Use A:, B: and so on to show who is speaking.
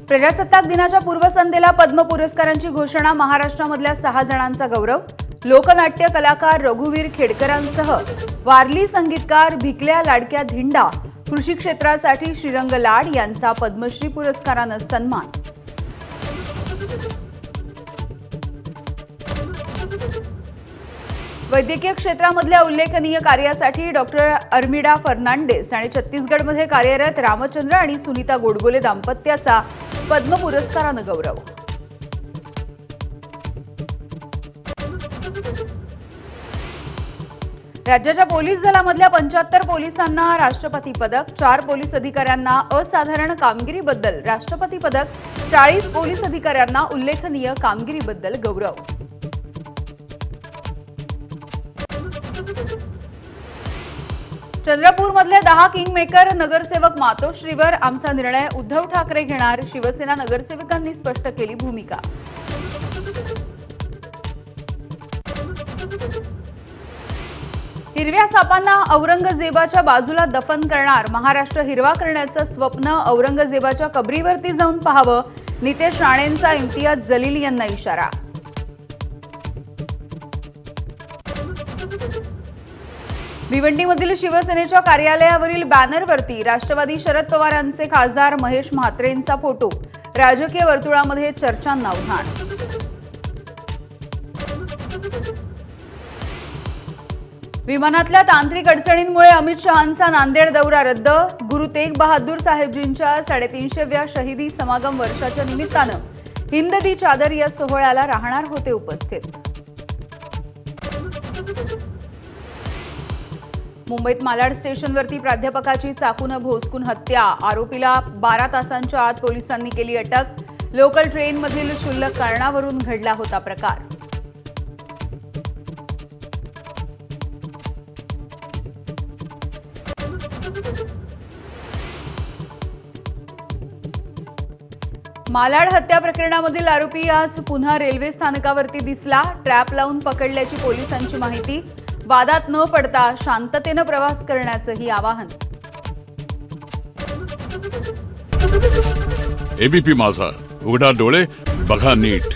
A: प्रजासत्ताक दिनाच्या पूर्वसंध्येला पद्म पुरस्कारांची घोषणा. महाराष्ट्रामधल्या 6 जणांचा गौरव. लोकनाट्य कलाकार रघुवीर खेडकरांसह वारली संगीतकार भिकल्या लाडक्या धिंडा, कृषी क्षेत्रासाठी श्रीरंग लाड यांचा पद्मश्री पुरस्कारानं सन्मान. वैद्यकीय क्षेत्रामधल्या उल्लेखनीय कार्यासाठी डॉक्टर अर्मिडा फर्नांडिस आणि छत्तीसगडमध्ये कार्यरत रामचंद्र आणि सुनीता गोडबोले दाम्पत्याचा पद्म पुरस्कारानं गौरव. राज्याच्या पोलीस दलामधल्या 75 पोलिसांना राष्ट्रपती पदक. 4 पोलीस अधिकाऱ्यांना असाधारण कामगिरीबद्दल राष्ट्रपती पदक. 40 पोलीस अधिकाऱ्यांना उल्लेखनीय कामगिरीबद्दल गौरव. चंद्रपूरमधले 10 किंगमेकर नगरसेवक मातोश्रीवर आमचा निर्णय उद्धव ठाकरे घेणार. शिवसेना नगरसेवकांनी स्पष्ट केली भूमिका. हिरव्या सापांना औरंगजेबाच्या बाजूला दफन करणार. महाराष्ट्र हिरवा करण्याचं स्वप्न. औरंगजेबाच्या कबरीवरती जाऊन पाहावं. नितेश राणेंचा इम्तियाज जलील यांना इशारा. भिवंडीमधील शिवसेनेच्या कार्यालयावरील बॅनरवरती राष्ट्रवादी शरद पवारांचे खासदार महेश म्हात्रेंचा फोटो. राजकीय वर्तुळामध्ये चर्चांना उधाण. विमानातल्या तांत्रिक अडचणींमुळे अमित शहांचा नांदेड दौरा रद्द. गुरु तेग बहादूर साहेबजींच्या 350व्या शहीदी समागम वर्षाच्या निमित्तानं हिंद दी चादर या सोहळ्याला राहणार होते उपस्थित. मुंबईत मालाड स्टेशनवरती प्राध्यापकाची चाकूनं भोसकून हत्या. आरोपीला 12 तासांच्या आत पोलिसांनी केली अटक. लोकल ट्रेनमधील क्षुल्लक कारणावरून घडला होता प्रकार. मालाड हत्या प्रकरणामधील आरोपी आज पुन्हा रेल्वे स्थानकावरती दिसला. ट्रॅप लावून पकडल्याची पोलिसांची माहिती. वादात न पडता शांततेनं प्रवास करण्याचंही आवाहन.
B: एबीपी माझा, उघडा डोळे बघा नीट.